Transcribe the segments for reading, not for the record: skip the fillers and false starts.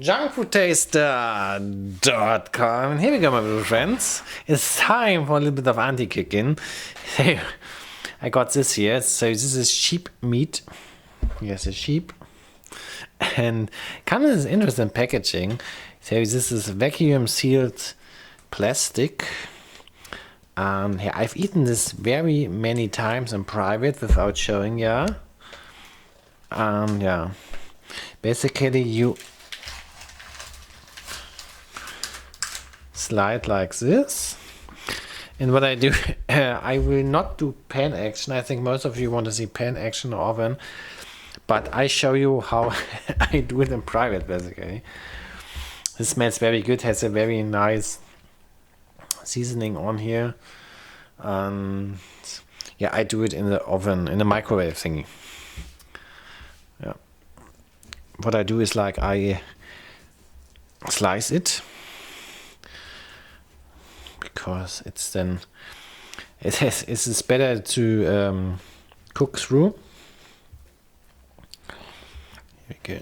junkfoodtaster.com. Here we go, my little friends. It's time for a little bit of anti-kicking. So, I got this here. So this is sheep meat. Yes, a sheep. And comes in this interesting packaging. So this is vacuum sealed plastic. Yeah, I've eaten this very many times in private without showing you. Yeah. Basically you slide like this. And what I do, I will not do pan action. I think most of you want to see pan action or oven. But I show you how I do it in private, basically. This smells very good, has a very nice seasoning on here. Yeah, I do it in the oven, in the microwave thingy. Yeah. What I do is like I slice it because it's then it's better to cook through. Here we go.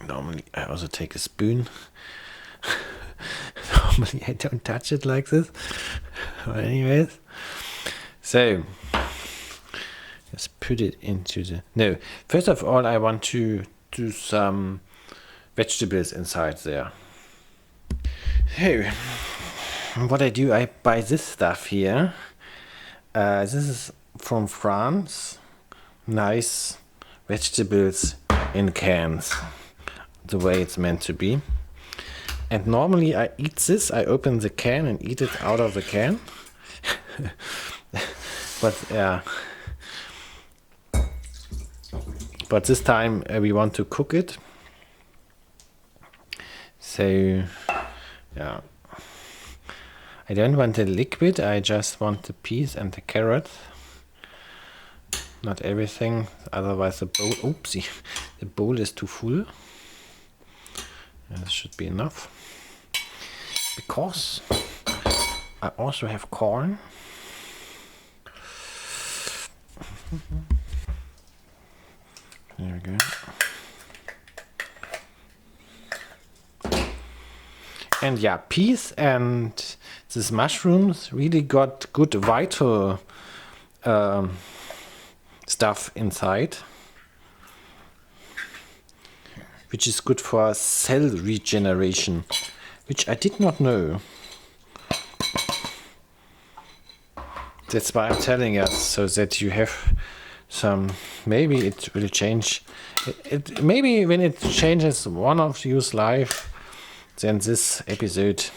Normally I also take a spoon. Normally I don't touch it like this. But anyways. So just put it into the... No, first of all I want to do some vegetables inside there. So what I do, I buy this stuff here. This is from France. Nice vegetables in cans. The way it's meant to be. And normally I eat this. I open the can and eat it out of the can. But this time we want to cook it. So yeah, I don't want the liquid, I just want the peas and the carrots. Not everything, otherwise the bowl, oopsie, the bowl is too full. This should be enough. Because I also have corn. There we go. And yeah, peas and these mushrooms really got good vital stuff inside, which is good for cell regeneration, which I did not know. That's why I'm telling you, so that you have some, maybe it will change. Maybe when it changes one of you's life, then this episode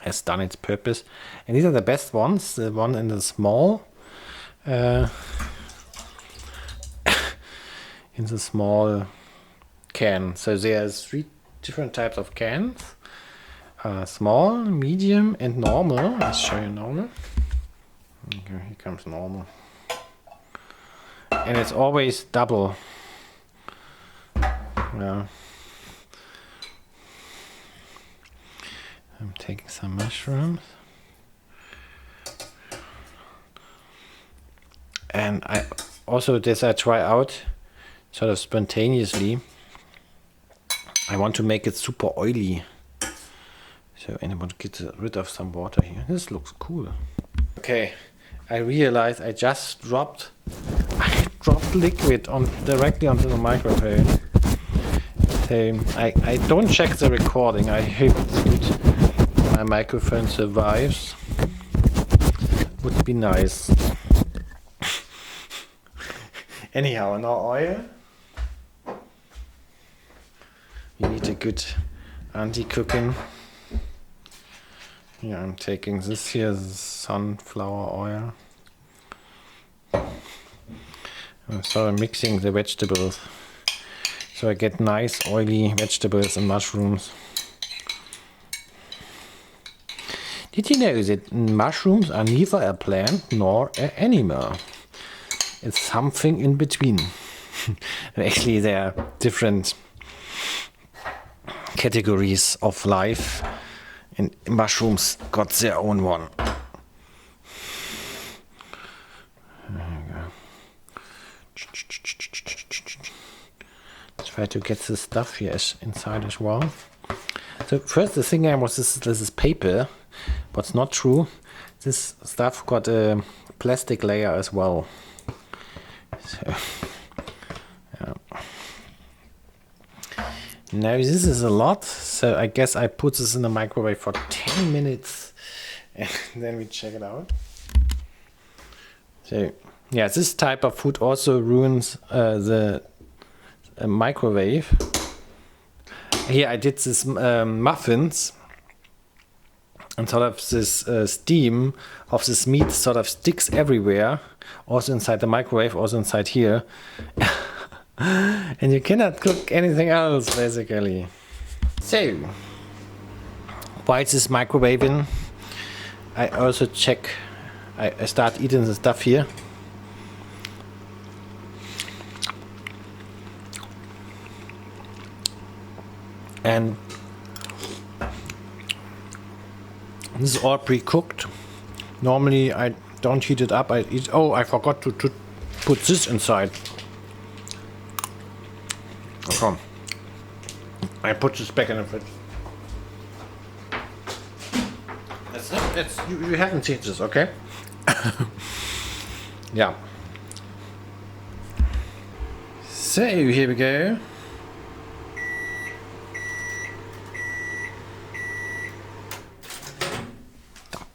has done its purpose. And these are the best ones, the one in the small, in the small can. So there's 3 different types of cans. Small, medium and normal. Let's show you normal. Okay, here comes normal. And it's always double. Yeah. I'm taking some mushrooms. And I also try out sort of spontaneously. I want to make it super oily. So I want to get rid of some water here. This looks cool. Okay, I realized I just dropped liquid directly onto the microphone. So I don't check the recording. I hope my microphone survives. Would be nice. Anyhow, now oil. You need a good anti-cooking. Yeah, I'm taking this here, sunflower oil. I'm sort of mixing the vegetables, so I get nice oily vegetables and mushrooms. Did you know that mushrooms are neither a plant nor an animal? It's something in between. Actually, there are different categories of life, and mushrooms got their own one. There you go. try to get the stuff here inside as well. So first the thing was this is paper, but it's not true. This stuff got a plastic layer as well. So, yeah. Now this is a lot, so I guess I put this in the microwave for 10 minutes and then we check it out. So yeah, this type of food also ruins the microwave. Here I did this muffins, and sort of this steam of this meat sort of sticks everywhere, also inside the microwave, also inside here. And you cannot cook anything else basically. So while this microwaving, I also check, I start eating the stuff here. And this is all pre-cooked. Normally I don't heat it up. Oh, I forgot to put this inside. Come. I put this back in the fridge. You haven't seen this, okay? Yeah. So here we go.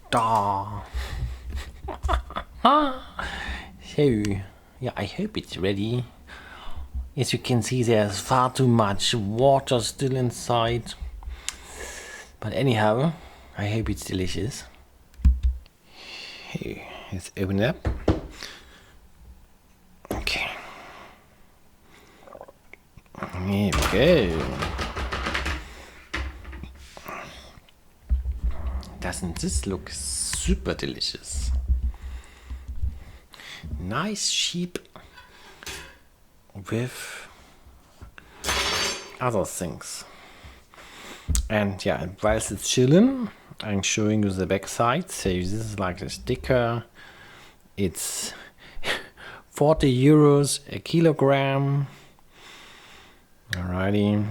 Da. So, yeah, I hope it's ready. As you can see, there's far too much water still inside. But anyhow, I hope it's delicious. Hey, let's open it up. Okay. Here we go. Doesn't this look super delicious? Nice sheep with other things. And yeah, while it's chilling, I'm showing you the back side. So this is like a sticker. It's 40 euros a kilogram. Alrighty.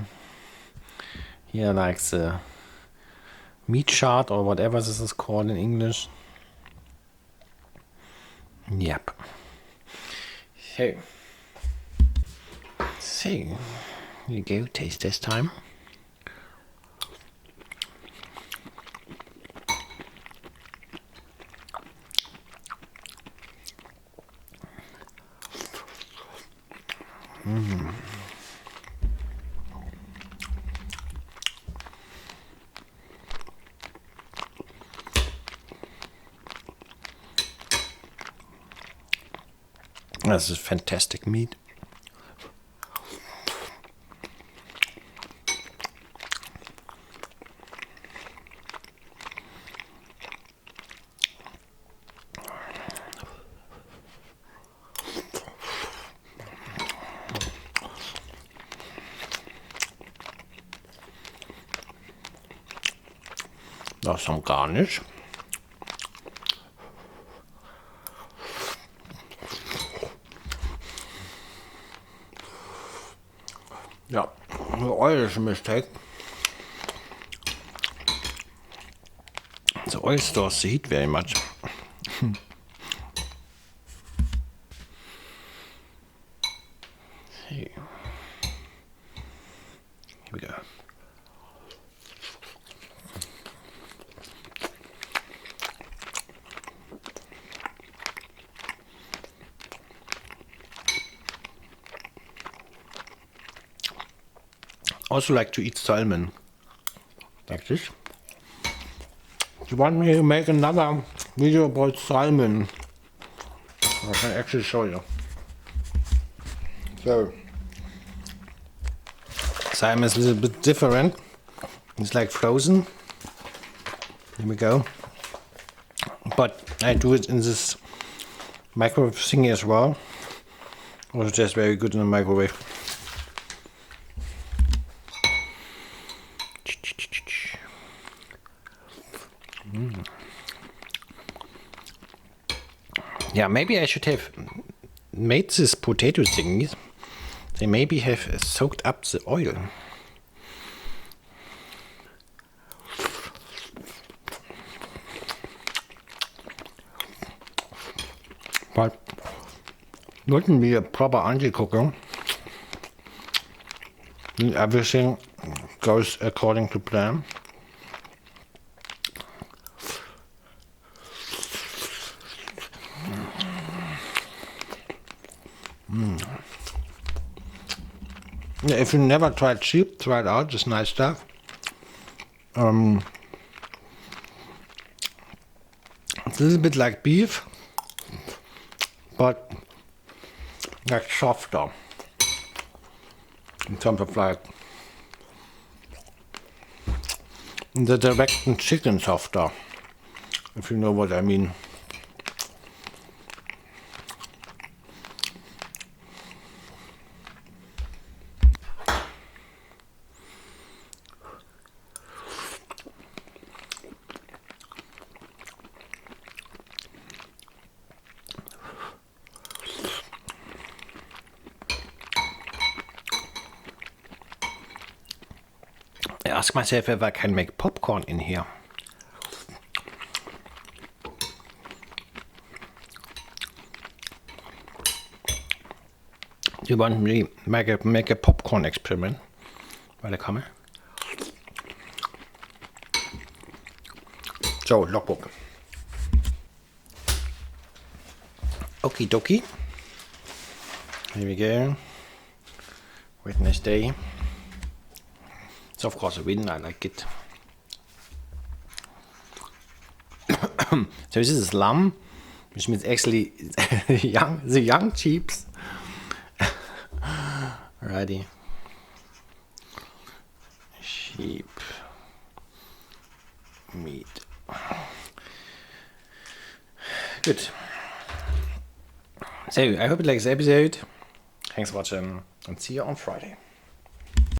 Here like the meat chart or whatever this is called in English. Yep. So here you go, taste test time. This is fantastic meat. There's some garnish. Yeah, the oil is a mistake. The oil stores the heat very much. Here we go. Also like to eat salmon like this. Do you want me to make another video about salmon? I can actually show you. So salmon is a little bit different. It's like frozen. Here we go. But I do it in this microwave thingy as well. Also just very good in the microwave. Yeah, maybe I should have made this potato thingies They maybe have soaked up the oil. But wouldn't be a proper anti-cooker. Everything goes according to plan. Yeah, if you never tried sheep, try it out. It's nice stuff. It's a little bit like beef, but like softer in terms of like the direct chicken softer, if you know what I mean. I ask myself if I can make popcorn in here. Do you want me to make a popcorn experiment while I come? So, logbook. Okie dokie. Here we go. Wednesday. It's of course a win, I like it. So this is lamb, which means actually the young sheeps. Alrighty. Sheep meat. Good. So I hope you like this episode. Thanks for watching and see you on Friday.